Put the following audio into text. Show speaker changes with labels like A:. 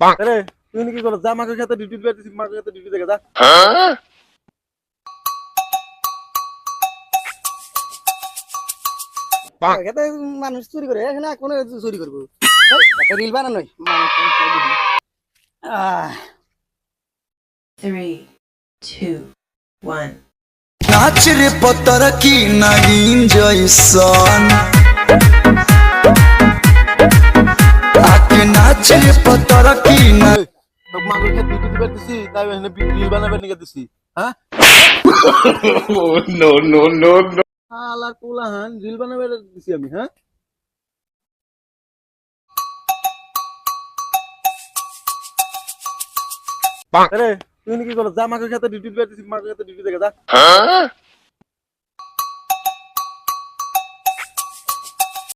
A: আরে তুই কি করছ? যা মাকে সাথে ডিউটি দিতে দিছি, মাকে সাথে ডিউটি দেখে যা।
B: এখানে মানুষ চুরি করে এখানে কোন চুরি করবো একটা রিল বানানো
C: Three, two, one.
D: नाच रे पत्थर की नागिन जैसन आके नाच रे पत्थर की ना
A: তোর মাকে সাথে ডিউটি দিতে দিছি, তাই এখানে রিল বানাবার নিয়ে দিছি। হ্যাঁ শালা কোলাহান রিল বানাবার দিছি আমি। হ্যাঁ আরে তুই কি করছ? যা মাকে সাথে ডিউটি দিতে দিছি, মাকে সাথে ডিউটি দেখে যা।